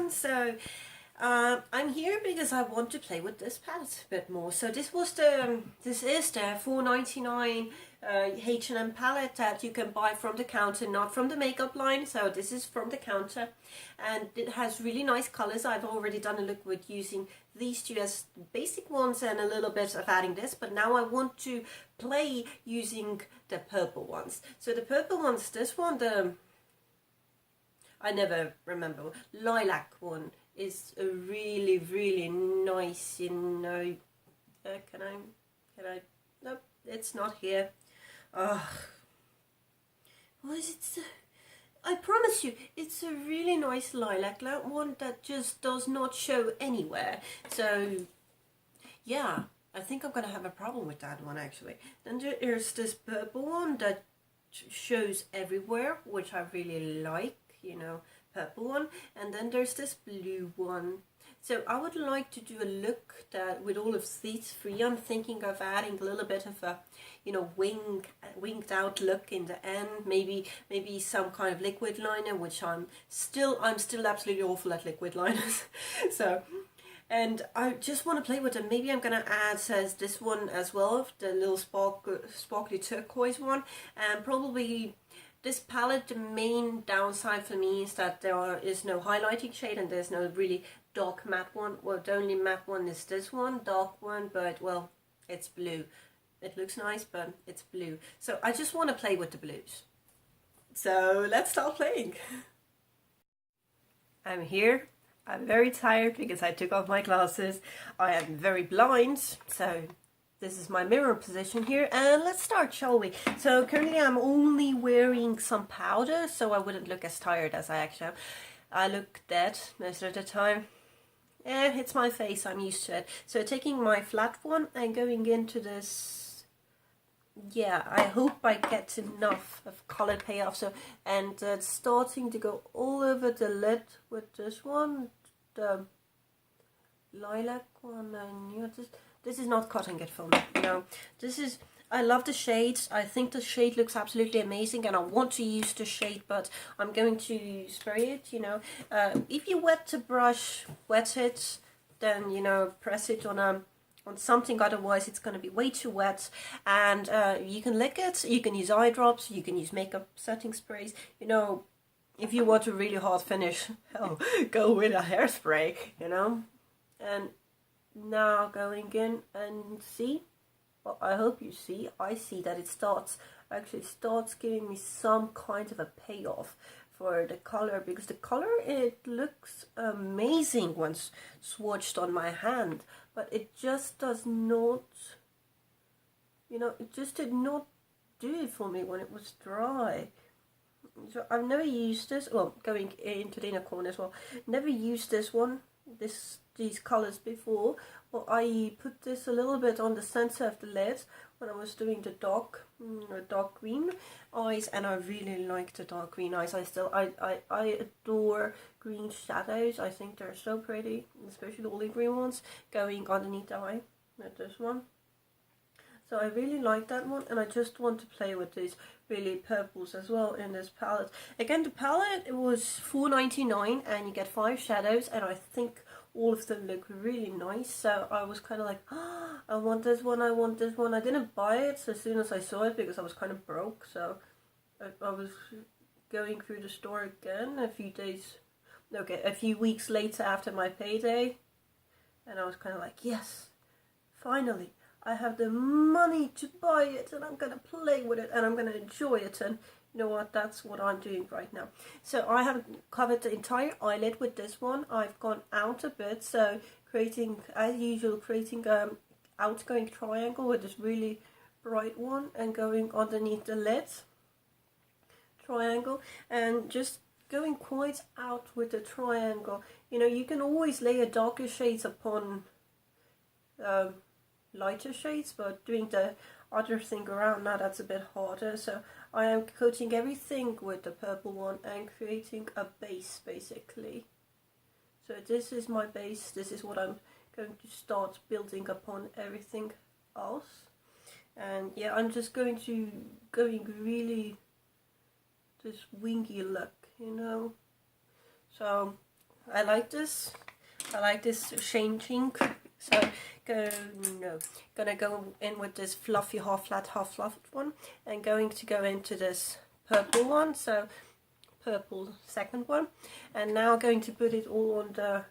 everyone. So I'm here because I want to play with this palette a bit more. So this is the $4.99 H&M palette that you can buy from the counter, not from the makeup line. So this is from the counter, and it has really nice colors. I've already done a look with using these two as basic ones and a little bit of adding this, but now I want to play using the purple ones. So the purple ones, this one, I never remember, lilac one is a really nice, you know. Can I? Nope, it's not here. What is it? I promise you, it's a really nice lilac one that just does not show anywhere. So yeah, I think I'm gonna have a problem with that one actually. Then there's this purple one that shows everywhere, which I really like, you know, purple one. And then there's this blue one. So I would like to do a look that with all of these three, I'm thinking of adding a little bit of a, you know, winged out look in the end. Maybe some kind of liquid liner, which I'm still absolutely awful at liquid liners. So, and I just want to play with them. Maybe I'm gonna add this one as well, the little sparkly turquoise one, and probably. This palette, the main downside for me is that there is no highlighting shade and there's no really dark matte one. Well, the only matte one is this one, dark one, but well, it's blue. It looks nice, but it's blue. So I just want to play with the blues. So let's start playing. I'm here. I'm very tired because I took off my glasses. I am very blind, so this is my mirror position here, and let's start, shall we? So currently I'm only wearing some powder, so I wouldn't look as tired as I actually am. I look dead most of the time. It's my face, I'm used to it. So taking my flat one and going into this, yeah, I hope I get enough of color payoff. So, and starting to go all over the lid with this one, the lilac one, and you know, this is not cutting it for me, you know. I love the shades. I think the shade looks absolutely amazing and I want to use the shade, but I'm going to spray it, you know. If you wet the brush, wet it, then, you know, press it on something, otherwise it's going to be way too wet. And you can lick it, you can use eye drops, you can use makeup setting sprays, you know. If you want a really hard finish, hell, go with a hairspray, you know. And now going in and see, well, I hope you see, I see that it starts giving me some kind of a payoff for the color, because the color, it looks amazing once swatched on my hand, but it just does not, you know, it just did not do it for me when it was dry. So I've never used this, well, going into the inner corner as well, never used this one, these colors before. Well, I put this a little bit on the center of the lid when I was doing the dark green eyes, and I really like the dark green eyes. I adore green shadows. I think they're so pretty, especially the olive green ones going underneath the eye, like this one. So I really like that one, and I just want to play with these really purples as well in this palette. Again, the palette, it was $4.99 and you get 5 shadows, and I think all of them look really nice. So I was kind of like, oh, I want this one, I want this one. I didn't buy it as soon as I saw it because I was kind of broke. So I was going through the store again a few weeks later after my payday, and I was kind of like, yes, finally. I have the money to buy it, and I'm going to play with it, and I'm going to enjoy it, and you know what, that's what I'm doing right now. So I have covered the entire eyelid with this one. I've gone out a bit, so creating, as usual, outgoing triangle with this really bright one, and going underneath the lid, triangle, and just going quite out with the triangle. You know, you can always layer darker shades upon lighter shades, but doing the other thing around now, that's a bit harder. So I am coating everything with the purple one and creating a base basically. So this is my base, this is what I'm going to start building upon everything else. And yeah, I'm just going really this wingy look, you know. So I like this. I like this changing. So gonna go in with this fluffy half flat half fluffed one, and going to go into this purple one. So purple second one, and now going to put it all on the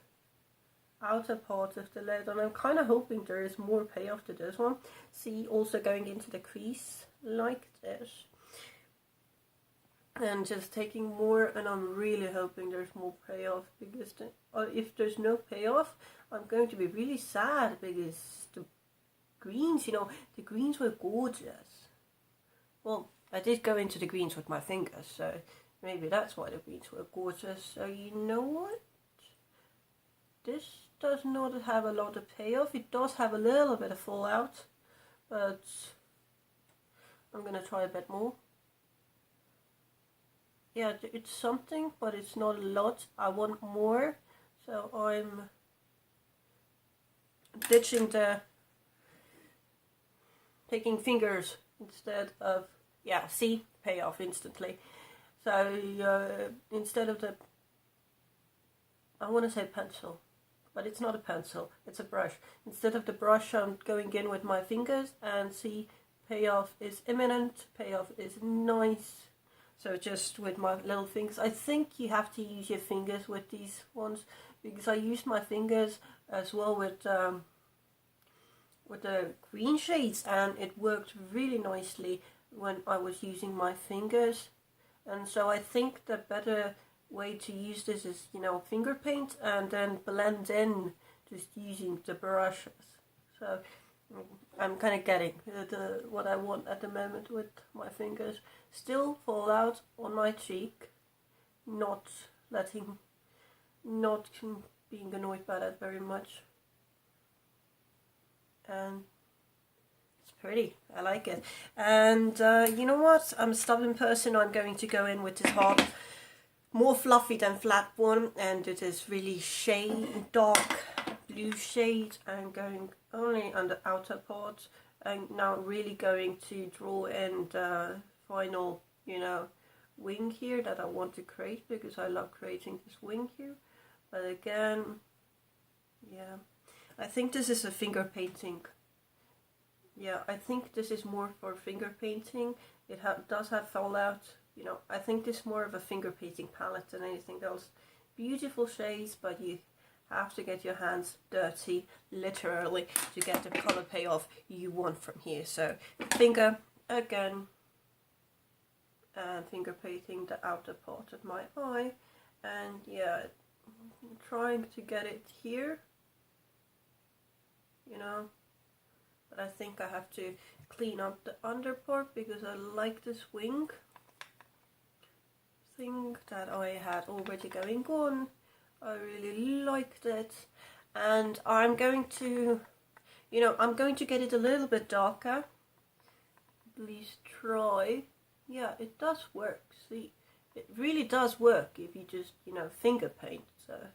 outer part of the lid, and I'm kind of hoping there is more payoff to this one. See, also going into the crease like this, and just taking more, and I'm really hoping there's more payoff, because if there's no payoff, I'm going to be really sad, because the greens, you know, the greens were gorgeous. Well, I did go into the greens with my fingers, so maybe that's why the greens were gorgeous. So you know what? This does not have a lot of payoff. It does have a little bit of fallout, but I'm gonna try a bit more. Yeah, it's something, but it's not a lot. I want more, so I'm ditching the taking fingers instead of, yeah, see, payoff instantly. So instead of the, I want to say pencil, but it's not a pencil, it's a brush. Instead of the brush, I'm going in with my fingers, and see, payoff is imminent, payoff is nice. So just with my little fingers. I think you have to use your fingers with these ones, because I used my fingers as well with the green shades, and it worked really nicely when I was using my fingers. And so I think the better way to use this is, you know, finger paint and then blend in just using the brushes. So I'm kind of getting what I want at the moment with my fingers. Still fallout on my cheek, not being annoyed by that very much. And it's pretty, I like it. And you know what, I'm a stubborn person. I'm going to go in with this hard, more fluffy than flat one, and it is really shade, dark blue shade. I'm going only on the outer part, and now really going to draw in the final, you know, wing here that I want to create, because I love creating this wing here. But again, yeah, I think this is a finger painting. Yeah, I think this is more for finger painting. It does have fallout, you know. I think this is more of a finger painting palette than anything else. Beautiful shades, but you have to get your hands dirty, literally, to get the color payoff you want from here. So finger again, and finger painting the outer part of my eye, and yeah, I'm trying to get it here, you know. But I think I have to clean up the under part, because I like this wing thing that I had already going on. I really liked it, and I'm going to, you know, I'm going to get it a little bit darker. At least try. Yeah, it does work. See, it really does work if you just, you know, finger paint it.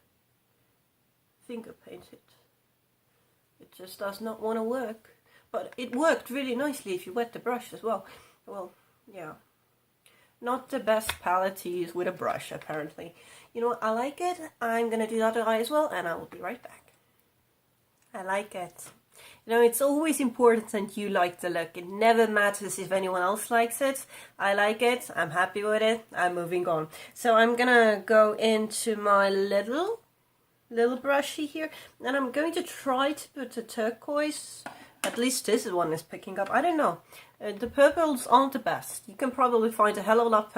It just does not want to work. But it worked really nicely if you wet the brush as well. Well, yeah. Not the best palette to use with a brush, apparently. You know what, I like it. I'm going to do the other eye as well, and I will be right back. I like it. You know, it's always important that you like the look. It never matters if anyone else likes it. I like it. I'm happy with it. I'm moving on. So I'm going to go into my little brushy here, and I'm going to try to put a turquoise. At least this one is picking up. I don't know. The purples aren't the best. You can probably find a hell of a lot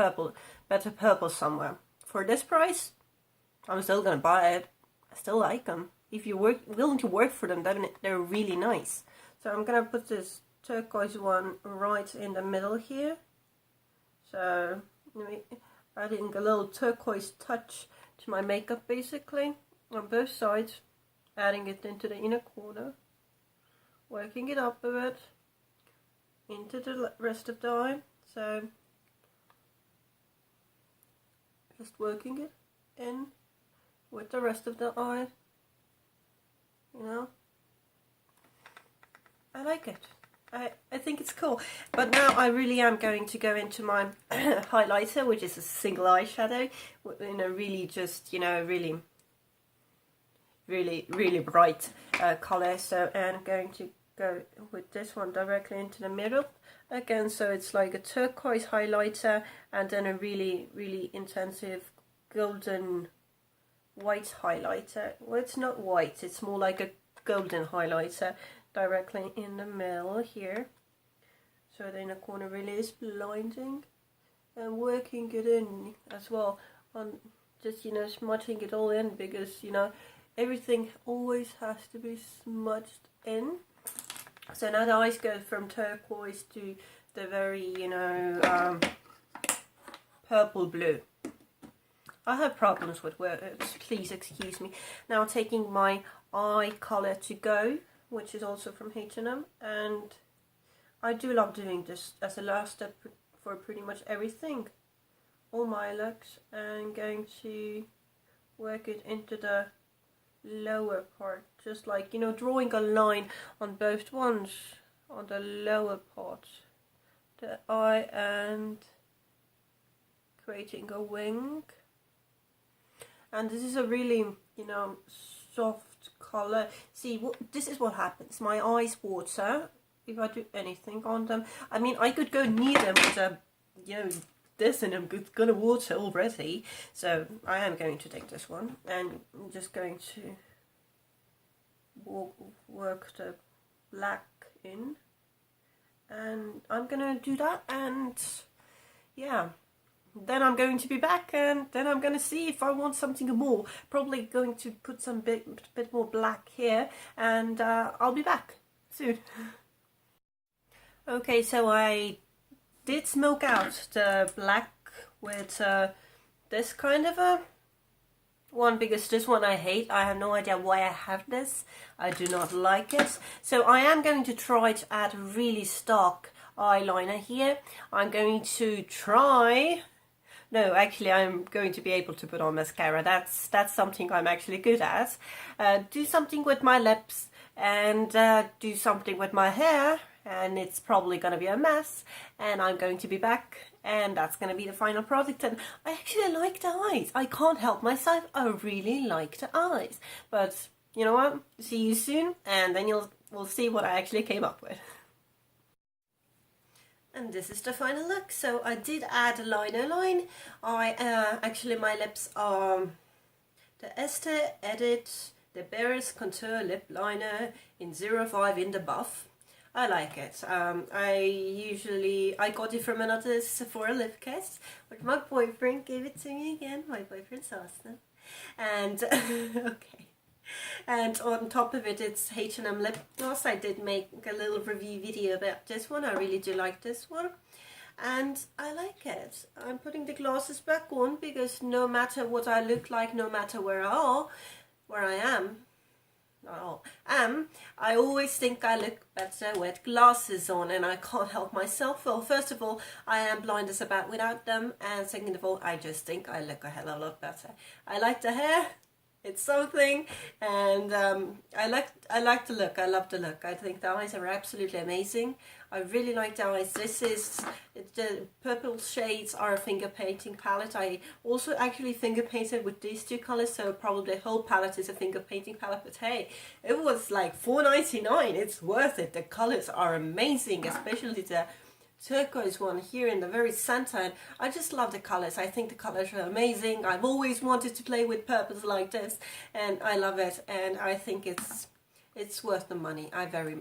better purple somewhere. For this price, I'm still going to buy it. I still like them. If you're willing to work for them, then they're really nice. So I'm going to put this turquoise one right in the middle here. So adding a little turquoise touch to my makeup, basically, on both sides. Adding it into the inner corner. Working it up a bit into the rest of the eye. So just working it in with the rest of the eye, you know. I like it. I think it's cool. But now I really am going to go into my highlighter, which is a single eyeshadow in a really just, you know, really really bright color. So I'm going to go with this one directly into the middle again, so it's like a turquoise highlighter and then a really intensive golden white highlighter. Well, it's not white, it's more like a golden highlighter directly in the middle here, so the inner corner really is blinding, and working it in as well on just, you know, smudging it all in, because, you know, everything always has to be smudged in. So now the eyes go from turquoise to the very, you know, purple blue. I have problems with words, please excuse me. Now taking my eye colour to go, which is also from H&M, and I do love doing this as a last step for pretty much everything. All my looks, and going to work it into the lower part, just like, you know, drawing a line on both ones on the lower part, the eye, and creating a wing. And this is a really, you know, soft color. See, this is what happens. My eyes water if I do anything on them. I mean, I could go near them with a, you know, this, and I'm gonna water already. So I am going to take this one, and I'm just going to work the black in, and I'm gonna do that, and yeah, then I'm going to be back, and then I'm gonna see if I want something more. Probably going to put some bit more black here, and I'll be back soon. Okay, so I did smoke out the black with this kind of a one, because this one I hate. I have no idea why I have this. I do not like it. So I am going to try to add a really stark eyeliner here. I'm going to try... No, actually I'm going to be able to put on mascara. That's something I'm actually good at. Do something with my lips, and do something with my hair, and it's probably going to be a mess, and I'm going to be back, and that's going to be the final product. And I actually like the eyes. I can't help myself. I really like the eyes. But you know what? See you soon, and then we'll see what I actually came up with. And this is the final look. So I did add a liner line. Actually my lips are the Estee Edit The Barest Contour Lip Liner in 05 in the buff. I like it. I got it from another Sephora lip kit, but my boyfriend gave it to me again. My boyfriend's awesome. And okay. And on top of it, it's H&M lip gloss. I did make a little review video about this one. I really do like this one, and I like it. I'm putting the glasses back on because no matter what I look like, no matter where I am, I always think I look better with glasses on, and I can't help myself. Well, first of all, I am blind as a bat without them, and second of all, I just think I look a hell of a lot better. I like the hair. It's something, and I like the look. I love the look. I think the eyes are absolutely amazing. I really like the eyes. The purple shades are a finger painting palette. I also actually finger painted with these two colors, so probably the whole palette is a finger painting palette. But hey, it was like $4.99. It's worth it. The colors are amazing, especially the turquoise one here in the very center, and I just love the colors. I think the colors are amazing. I've always wanted to play with purples like this, and I love it, and I think it's worth the money. I very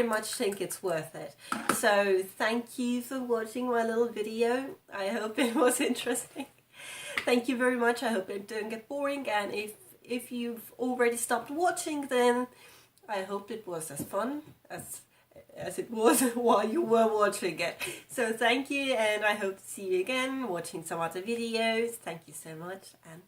much think it's worth it. So thank you for watching my little video. I hope it was interesting. Thank you very much. I hope it didn't get boring, and if you've already stopped watching, then I hope it was as fun as it was while you were watching it. So thank you, and I hope to see you again watching some other videos. Thank you so much, and